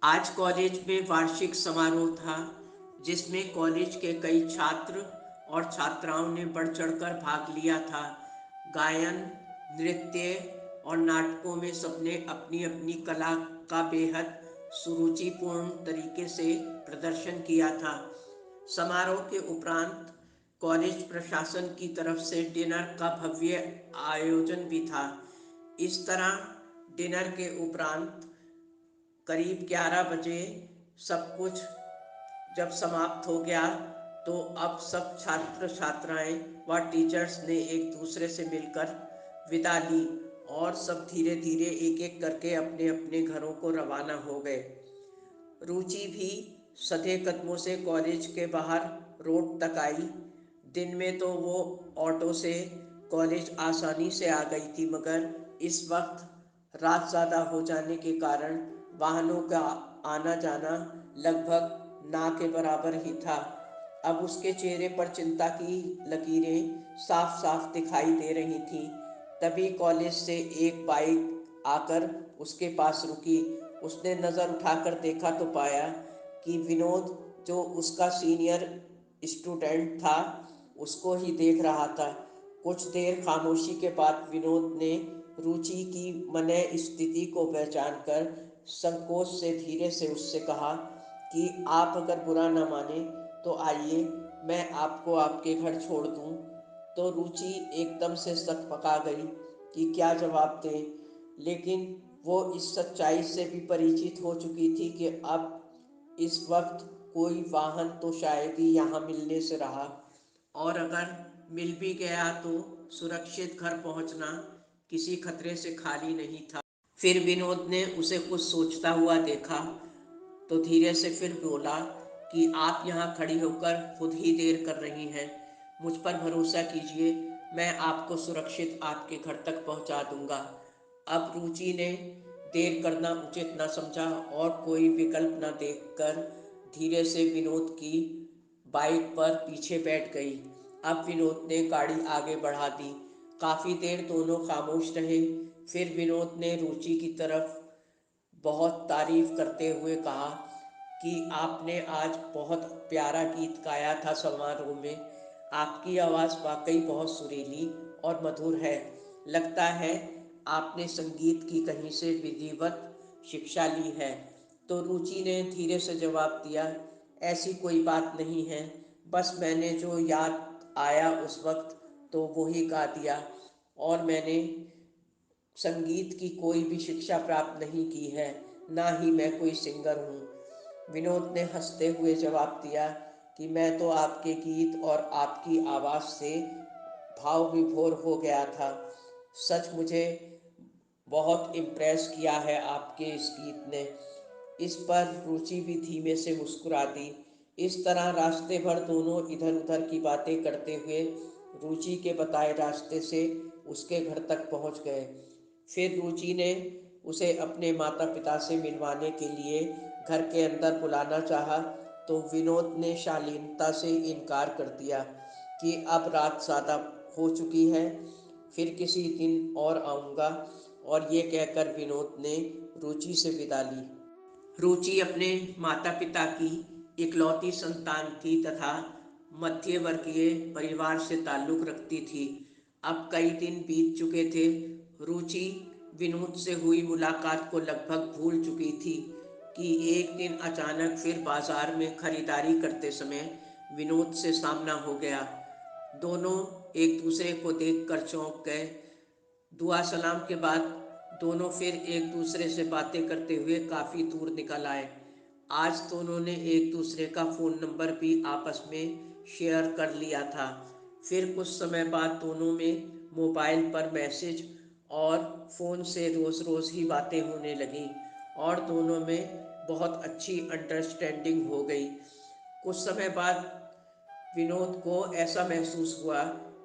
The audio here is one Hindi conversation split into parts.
आज कॉलेज में वार्षिक समारोह था, जिसमें कॉलेज के कई छात्र और छात्राओं ने बढ़ चढ़कर भाग लिया था। गायन, नृत्य और नाटकों में सबने अपनी अपनी कला का बेहद सुरुचिपूर्ण तरीके से प्रदर्शन किया था। समारोह के उपरांत कॉलेज प्रशासन की तरफ से डिनर का भव्य आयोजन भी था। इस तरह डिनर के उपरांत करीब 11 बजे सब कुछ जब समाप्त हो गया, तो अब सब छात्र छात्राएं व टीचर्स ने एक दूसरे से मिलकर विदा ली और सब धीरे धीरे एक एक करके अपने अपने घरों को रवाना हो गए। रुचि भी सधे कदमों से कॉलेज के बाहर रोड तक आई। दिन में तो वो ऑटो से कॉलेज आसानी से आ गई थी, मगर इस वक्त रात ज़्यादा हो जाने के कारण वाहनों का आना जाना लगभग ना के बराबर ही था। अब उसके चेहरे पर चिंता की लकीरें साफ साफ दिखाई दे रही थीं। तभी कॉलेज से एक बाइक आकर उसके पास रुकी। उसने नज़र उठाकर देखा तो पाया कि विनोद, जो उसका सीनियर स्टूडेंट था, उसको ही देख रहा था। कुछ देर खामोशी के बाद विनोद ने रुचि की मनः स्थिति को पहचानकर संकोच से धीरे से उससे कहा कि आप अगर बुरा न माने तो आइए, मैं आपको आपके घर छोड़ दूं। तो रुचि एकदम से सकपका गई कि क्या जवाब दे, लेकिन वो इस सच्चाई से भी परिचित हो चुकी थी कि अब इस वक्त कोई वाहन तो शायद ही यहाँ मिलने से रहा, और अगर मिल भी गया तो सुरक्षित घर पहुँचना किसी खतरे से खाली नहीं था। फिर विनोद ने उसे कुछ सोचता हुआ देखा तो धीरे से फिर बोला कि आप यहाँ खड़ी होकर खुद ही देर कर रही हैं। मुझ पर भरोसा कीजिए, मैं आपको सुरक्षित आपके घर तक पहुँचा दूंगा। अब रुचि ने देर करना उचित न समझा और कोई विकल्प न देखकर धीरे से विनोद की बाइक पर पीछे बैठ गई। अब विनोद ने गाड़ी आगे बढ़ा दी। काफ़ी देर दोनों खामोश रहे। फिर विनोद ने रुचि की तरफ बहुत तारीफ करते हुए कहा कि आपने आज बहुत प्यारा गीत गाया था समारोह में। आपकी आवाज़ वाकई बहुत सुरीली और मधुर है। लगता है आपने संगीत की कहीं से विधिवत शिक्षा ली है। तो रुचि ने धीरे से जवाब दिया, ऐसी कोई बात नहीं है, बस मैंने जो याद आया उस वक्त तो वो ही गा दिया, और मैंने संगीत की कोई भी शिक्षा प्राप्त नहीं की है, ना ही मैं कोई सिंगर हूँ। विनोद ने हंसते हुए जवाब दिया कि मैं तो आपके गीत और आपकी आवाज़ से भाव विभोर हो गया था। सच मुझे बहुत इम्प्रेस किया है आपके इस गीत ने। इस पर रुचि भी धीमे से मुस्कुरा दी। इस तरह रास्ते भर दोनों इधर उधर की बातें करते हुए रुचि के बताए रास्ते से उसके घर तक पहुंच गए। फिर रुचि ने उसे अपने माता पिता से मिलवाने के लिए घर के अंदर बुलाना चाहा, तो विनोद ने शालीनता से इनकार कर दिया कि अब रात ज़्यादा हो चुकी है, फिर किसी दिन और आऊँगा। और ये कहकर विनोद ने रुचि से विदा ली। रुचि अपने माता पिता की इकलौती संतान थी तथा मध्यवर्गीय परिवार से ताल्लुक़ रखती थी। अब कई दिन बीत चुके थे। रुचि विनोद से हुई मुलाकात को लगभग भूल चुकी थी कि एक दिन अचानक फिर बाजार में खरीदारी करते समय विनोद से सामना हो गया। दोनों एक दूसरे को देखकर चौंक गए। दुआ सलाम के बाद दोनों फिर एक दूसरे से बातें करते हुए काफ़ी दूर निकल आए। आज दोनों ने एक दूसरे का फ़ोन नंबर भी आपस में शेयर कर लिया था। फिर कुछ समय बाद दोनों में मोबाइल पर मैसेज और फ़ोन से रोज़ रोज़ ही बातें होने लगीं, और दोनों में बहुत अच्छी अंडरस्टैंडिंग हो गई। कुछ समय बाद विनोद को ऐसा महसूस हुआ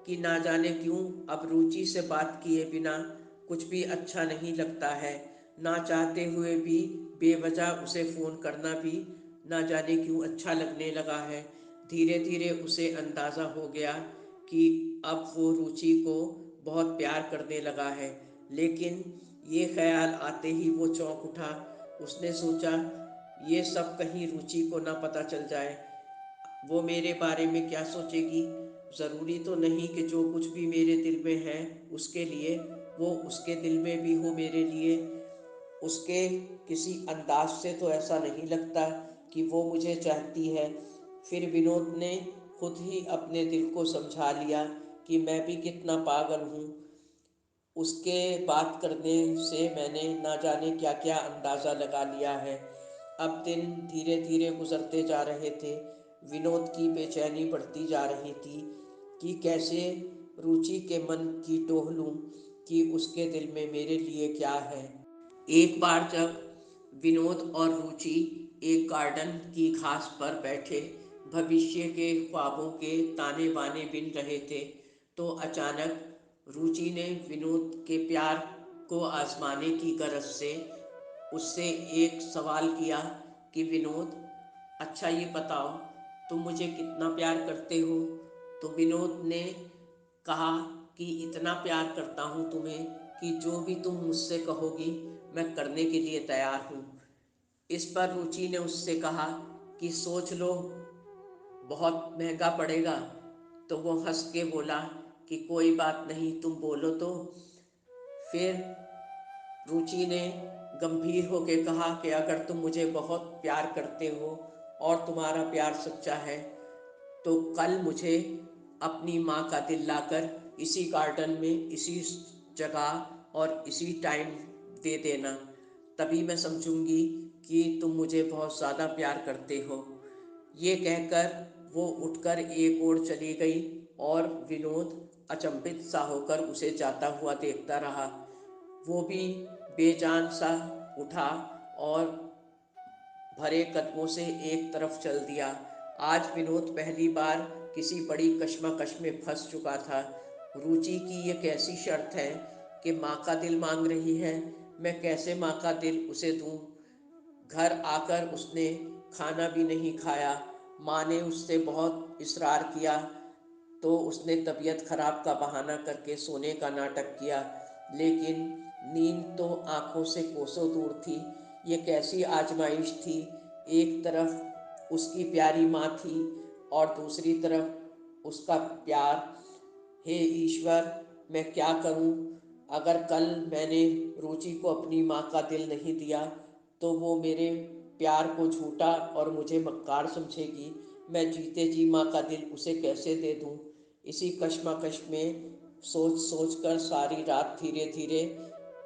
कि ना जाने क्यों अब रुचि से बात किए बिना कुछ भी अच्छा नहीं लगता है। ना चाहते हुए भी बेवजह उसे फ़ोन करना भी ना जाने क्यों अच्छा लगने लगा है। धीरे धीरे उसे अंदाज़ा हो गया कि अब वो रुचि को बहुत प्यार करने लगा है। लेकिन ये ख्याल आते ही वो चौंक उठा। उसने सोचा ये सब कहीं रुचि को ना पता चल जाए। वो मेरे बारे में क्या सोचेगी। ज़रूरी तो नहीं कि जो कुछ भी मेरे दिल में है उसके लिए वो उसके दिल में भी हो मेरे लिए। उसके किसी अंदाज से तो ऐसा नहीं लगता कि वो मुझे चाहती है। फिर विनोद ने खुद ही अपने दिल को समझा लिया कि मैं भी कितना पागल हूँ। उसके बात करने से मैंने ना जाने क्या क्या अंदाज़ा लगा लिया है। अब दिन धीरे धीरे गुजरते जा रहे थे। विनोद की बेचैनी बढ़ती जा रही थी कि कैसे रुचि के मन की टोह लूं कि उसके दिल में मेरे लिए क्या है। एक बार जब विनोद और रुचि एक गार्डन की घास पर बैठे भविष्य के ख्वाबों के ताने बाने बिन रहे थे, तो अचानक रुचि ने विनोद के प्यार को आजमाने की गरज से उससे एक सवाल किया कि विनोद, अच्छा ये बताओ, तुम मुझे कितना प्यार करते हो। तो विनोद ने कहा कि इतना प्यार करता हूँ तुम्हें कि जो भी तुम मुझसे कहोगी मैं करने के लिए तैयार हूँ। इस पर रुचि ने उससे कहा कि सोच लो, बहुत महंगा पड़ेगा। तो वो हंस के बोला कि कोई बात नहीं, तुम बोलो तो। फिर रुचि ने गंभीर होकर कहा कि अगर तुम मुझे बहुत प्यार करते हो और तुम्हारा प्यार सच्चा है तो कल मुझे अपनी माँ का दिल लाकर इसी गार्डन में इसी जगह और इसी टाइम दे देना। तभी मैं समझूंगी कि तुम मुझे बहुत ज़्यादा प्यार करते हो। ये कहकर वो उठकर एक ओर चली गई और विनोद अचंभित सा होकर उसे जाता हुआ देखता रहा। वो भी बेजान सा उठा और भरे कदमों से एक तरफ चल दिया। आज विनोद पहली बार किसी बड़ी कश्मकश में फंस चुका था। रुचि की ये कैसी शर्त है कि माँ का दिल मांग रही है, मैं कैसे माँ का दिल उसे दूँ। घर आकर उसने खाना भी नहीं खाया। माँ ने उससे बहुत इसरार किया तो उसने तबीयत खराब का बहाना करके सोने का नाटक किया, लेकिन नींद तो आंखों से कोसों दूर थी। ये कैसी आजमाइश थी। एक तरफ उसकी प्यारी माँ थी और दूसरी तरफ उसका प्यार। हे ईश्वर, मैं क्या करूं। अगर कल मैंने रुचि को अपनी माँ का दिल नहीं दिया तो वो मेरे प्यार को झूठा और मुझे मक्कार समझेगी। मैं जीते जी माँ का दिल उसे कैसे दे दूं। इसी कश्मकश में सोच सोच कर सारी रात धीरे धीरे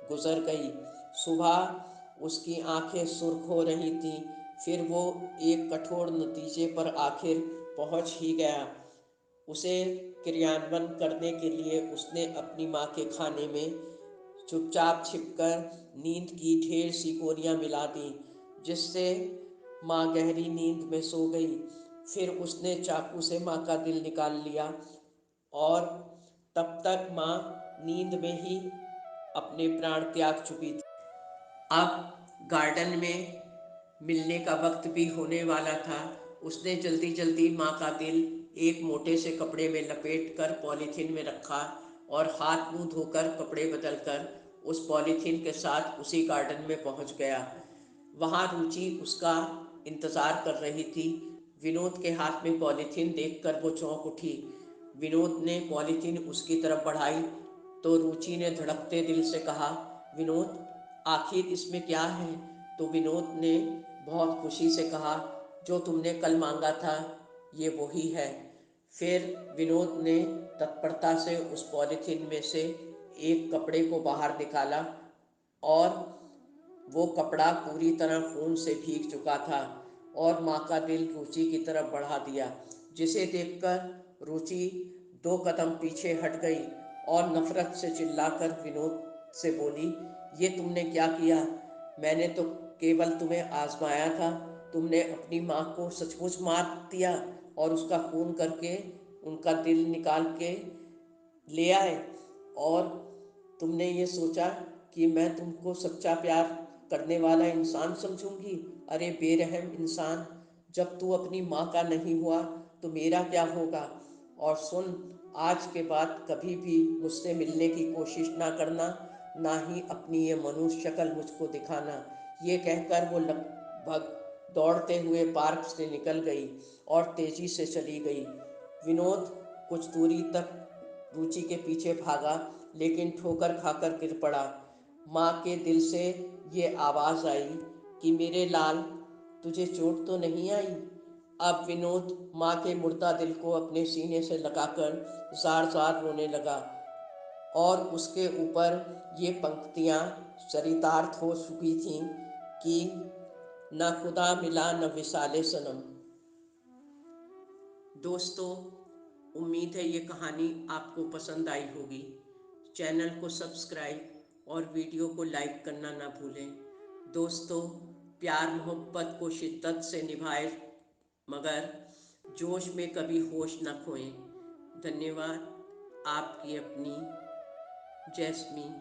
गुजर गई। सुबह उसकी आंखें सुर्ख हो रही थीं। फिर वो एक कठोर नतीजे पर आखिर पहुंच ही गया। उसे क्रियान्वयन करने के लिए उसने अपनी माँ के खाने में चुपचाप छिपकर नींद की ढेर सी गोलियां मिला दी, जिससे माँ गहरी नींद में सो गई। फिर उसने चाकू से माँ का दिल निकाल लिया और तब तक माँ नींद में ही अपने प्राण त्याग चुकी थी। अब गार्डन में मिलने का वक्त भी होने वाला था। उसने जल्दी जल्दी माँ का दिल एक मोटे से कपड़े में लपेट कर पॉलीथीन में रखा और हाथ मुंह धोकर कपड़े बदल कर उस पॉलीथीन के साथ उसी गार्डन में पहुंच गया। वहाँ रुचि उसका इंतज़ार कर रही थी। विनोद के हाथ में पॉलीथीन देखकर वो चौंक उठी। विनोद ने पॉलीथीन उसकी तरफ बढ़ाई तो रुचि ने धड़कते दिल से कहा, विनोद, आखिर इसमें क्या है। तो विनोद ने बहुत खुशी से कहा, जो तुमने कल मांगा था ये वही है। फिर विनोद ने तत्परता से उस पॉलीथीन में से एक कपड़े को बाहर निकाला और वो कपड़ा पूरी तरह खून से भीग चुका था और माँ का दिल रुचि की तरफ बढ़ा दिया, जिसे देखकर रुचि दो कदम पीछे हट गई और नफरत से चिल्लाकर विनोद से बोली, ये तुमने क्या किया। मैंने तो केवल तुम्हें आजमाया था। तुमने अपनी माँ को सचमुच मार दिया और उसका खून करके उनका दिल निकाल के ले आए। और तुमने ये सोचा कि मैं तुमको सच्चा प्यार करने वाला इंसान समझूंगी। अरे बेरहम इंसान, जब तू अपनी माँ का नहीं हुआ तो मेरा क्या होगा। और सुन, आज के बाद कभी भी मुझसे मिलने की कोशिश ना करना, ना ही अपनी ये मनुष्य शक्ल मुझको दिखाना। ये कहकर वो लगभग दौड़ते हुए पार्क से निकल गई और तेजी से चली गई। विनोद कुछ दूरी तक रुचि के पीछे भागा, लेकिन ठोकर खाकर गिर पड़ा। माँ के दिल से ये आवाज़ आई कि मेरे लाल, तुझे चोट तो नहीं आई। अब विनोद माँ के मुर्दा दिल को अपने सीने से लगाकर जार जार रोने लगा, और उसके ऊपर ये पंक्तियाँ चरितार्थ हो चुकी थीं कि न खुदा मिला न विसाले सनम। दोस्तों, उम्मीद है ये कहानी आपको पसंद आई होगी। चैनल को सब्सक्राइब और वीडियो को लाइक करना ना भूलें। दोस्तों, प्यार मोहब्बत को शिद्दत से निभाएं, मगर जोश में कभी होश न खोएं। धन्यवाद। आपकी अपनी जैस्मीन।